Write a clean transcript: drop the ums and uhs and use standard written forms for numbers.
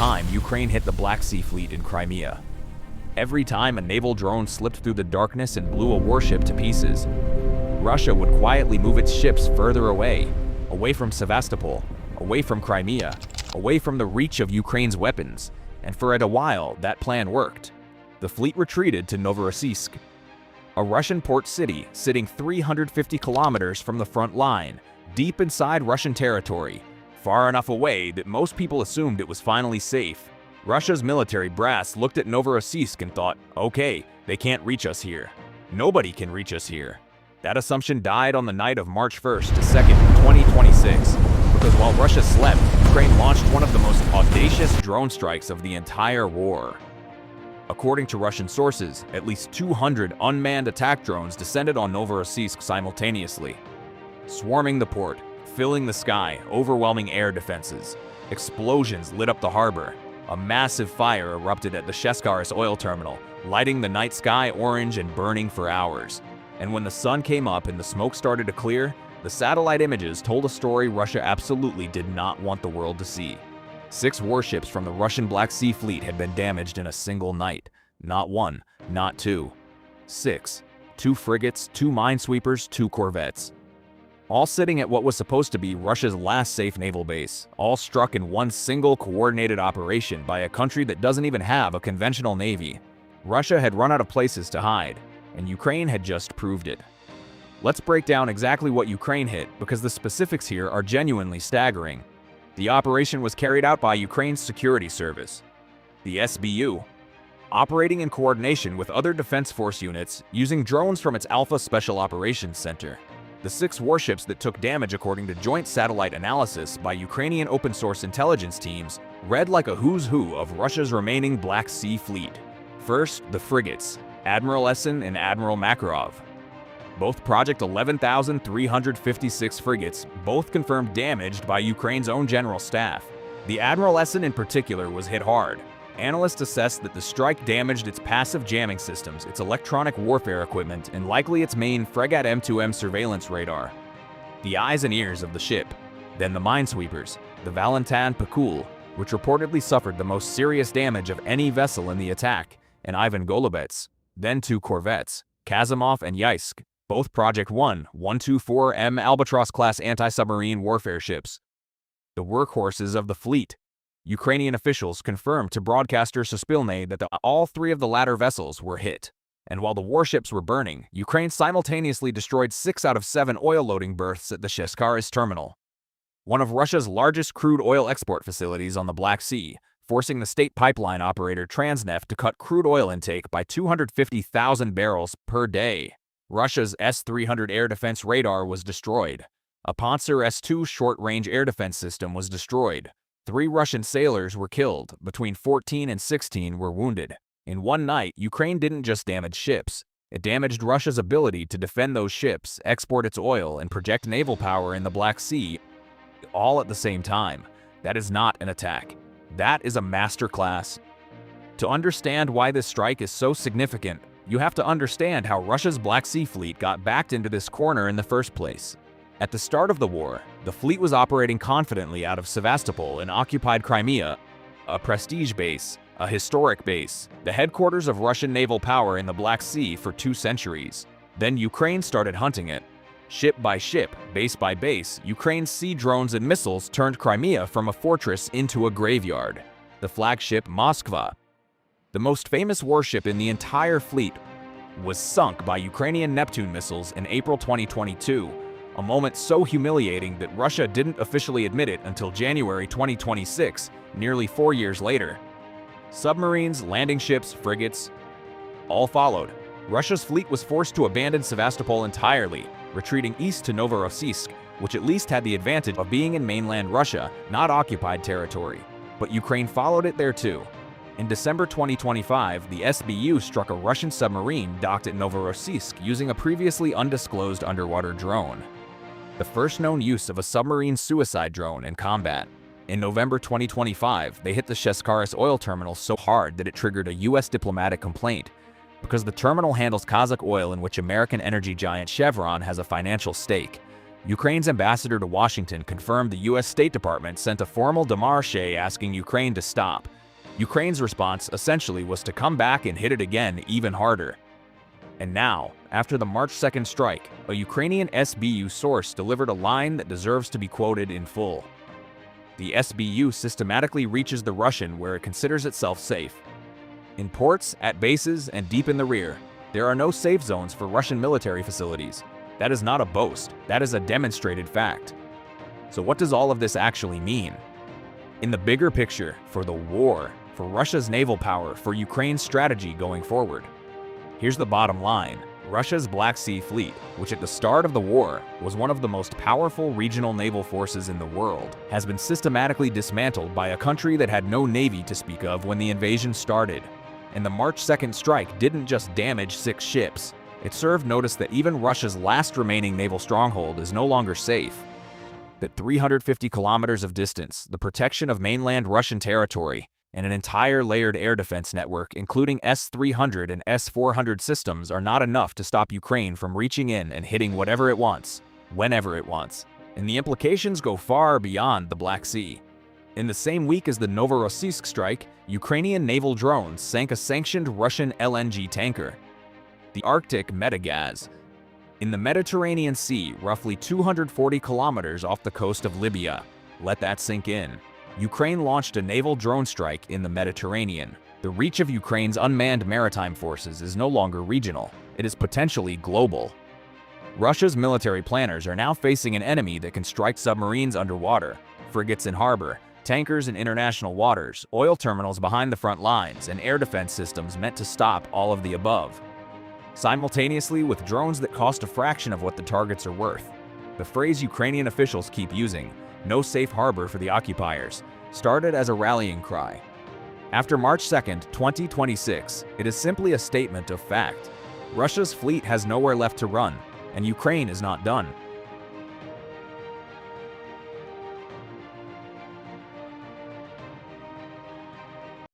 time Ukraine hit the Black Sea Fleet in Crimea. Every time a naval drone slipped through the darkness and blew a warship to pieces, Russia would quietly move its ships further away from Sevastopol, away from Crimea, away from the reach of Ukraine's weapons, and for a while that plan worked. The fleet retreated to Novorossiysk, a Russian port city sitting 350 kilometers from the front line, deep inside Russian territory, far enough away that most people assumed it was finally safe. Russia's military brass looked at Novorossiysk and thought, okay, they can't reach us here. Nobody can reach us here. That assumption died on the night of March 1st to 2nd, 2026, because while Russia slept, Ukraine launched one of the most audacious drone strikes of the entire war. According to Russian sources, at least 200 unmanned attack drones descended on Novorossiysk simultaneously, swarming the port, filling the sky, overwhelming air defenses. Explosions lit up the harbor. A massive fire erupted at the Sheskharis oil terminal, lighting the night sky orange and burning for hours. And when the sun came up and the smoke started to clear, the satellite images told a story Russia absolutely did not want the world to see. 6 warships from the Russian Black Sea Fleet had been damaged in a single night. Not 1, not 2. 6. 2 frigates, 2 minesweepers, 2 corvettes. All sitting at what was supposed to be Russia's last safe naval base, all struck in one single coordinated operation by a country that doesn't even have a conventional navy. Russia had run out of places to hide, and Ukraine had just proved it. Let's break down exactly what Ukraine hit, because the specifics here are genuinely staggering. The operation was carried out by Ukraine's security service, the SBU, operating in coordination with other defense force units using drones from its Alpha Special Operations Center. The 6 warships that took damage, according to joint satellite analysis by Ukrainian open-source intelligence teams, read like a who's who of Russia's remaining Black Sea Fleet. First, the frigates, Admiral Essen and Admiral Makarov. Both Project 11,356 frigates, both confirmed damaged by Ukraine's own general staff. The Admiral Essen in particular was hit hard. Analysts assessed that the strike damaged its passive jamming systems, its electronic warfare equipment, and likely its main Fregat M2M surveillance radar, the eyes and ears of the ship. Then the minesweepers, the Valentin Pikul, which reportedly suffered the most serious damage of any vessel in the attack, and Ivan Golubets. Then 2 corvettes, Kazimov and Yeisk, both Project 124M Albatross-class anti-submarine warfare ships. The workhorses of the fleet. Ukrainian officials confirmed to broadcaster Suspilne that all 3 of the latter vessels were hit. And while the warships were burning, Ukraine simultaneously destroyed 6 out of 7 oil loading berths at the Sheskharis terminal, one of Russia's largest crude oil export facilities on the Black Sea, forcing the state pipeline operator Transneft to cut crude oil intake by 250,000 barrels per day. Russia's S-300 air defense radar was destroyed. A Panzer S-2 short-range air defense system was destroyed. 3 Russian sailors were killed, between 14 and 16 were wounded. In one night, Ukraine didn't just damage ships. It damaged Russia's ability to defend those ships, export its oil, and project naval power in the Black Sea, all at the same time. That is not an attack. That is a masterclass. To understand why this strike is so significant, you have to understand how Russia's Black Sea Fleet got backed into this corner in the first place. At the start of the war, the fleet was operating confidently out of Sevastopol in occupied Crimea, a prestige base, a historic base, the headquarters of Russian naval power in the Black Sea for 2 centuries. Then Ukraine started hunting it. Ship by ship, base by base, Ukraine's sea drones and missiles turned Crimea from a fortress into a graveyard. The flagship Moskva, the most famous warship in the entire fleet, was sunk by Ukrainian Neptune missiles in April 2022, a moment so humiliating that Russia didn't officially admit it until January 2026, nearly 4 years later. Submarines, landing ships, frigates, all followed. Russia's fleet was forced to abandon Sevastopol entirely, retreating east to Novorossiysk, which at least had the advantage of being in mainland Russia, not occupied territory. But Ukraine followed it there too. In December 2025, the SBU struck a Russian submarine docked at Novorossiysk using a previously undisclosed underwater drone, the first known use of a submarine suicide drone in combat. In November 2025, they hit the Sheskharis oil terminal so hard that it triggered a U.S. diplomatic complaint, because the terminal handles Kazakh oil in which American energy giant Chevron has a financial stake. Ukraine's ambassador to Washington confirmed the U.S. State Department sent a formal démarche asking Ukraine to stop. Ukraine's response essentially was to come back and hit it again even harder. And now, after the March 2nd strike, a Ukrainian SBU source delivered a line that deserves to be quoted in full. The SBU systematically reaches the Russian where it considers itself safe. In ports, at bases, and deep in the rear, there are no safe zones for Russian military facilities. That is not a boast, that is a demonstrated fact. So what does all of this actually mean? In the bigger picture, for the war, for Russia's naval power, for Ukraine's strategy going forward. Here's the bottom line. Russia's Black Sea Fleet, which at the start of the war was one of the most powerful regional naval forces in the world, has been systematically dismantled by a country that had no navy to speak of when the invasion started. And the March 2nd strike didn't just damage 6 ships. It served notice that even Russia's last remaining naval stronghold is no longer safe. That 350 kilometers of distance, the protection of mainland Russian territory, and an entire layered air defense network including S-300 and S-400 systems are not enough to stop Ukraine from reaching in and hitting whatever it wants, whenever it wants. And the implications go far beyond the Black Sea. In the same week as the Novorossiysk strike, Ukrainian naval drones sank a sanctioned Russian LNG tanker, the Arctic Metagaz, in the Mediterranean Sea, roughly 240 kilometers off the coast of Libya. Let that sink in. Ukraine launched a naval drone strike in the Mediterranean. The reach of Ukraine's unmanned maritime forces is no longer regional. It is potentially global. Russia's military planners are now facing an enemy that can strike submarines underwater, frigates in harbor, tankers in international waters, oil terminals behind the front lines, and air defense systems meant to stop all of the above. Simultaneously with drones that cost a fraction of what the targets are worth. The phrase Ukrainian officials keep using, "no safe harbor for the occupiers," started as a rallying cry. After March 2nd, 2026, it is simply a statement of fact. Russia's fleet has nowhere left to run, and Ukraine is not done.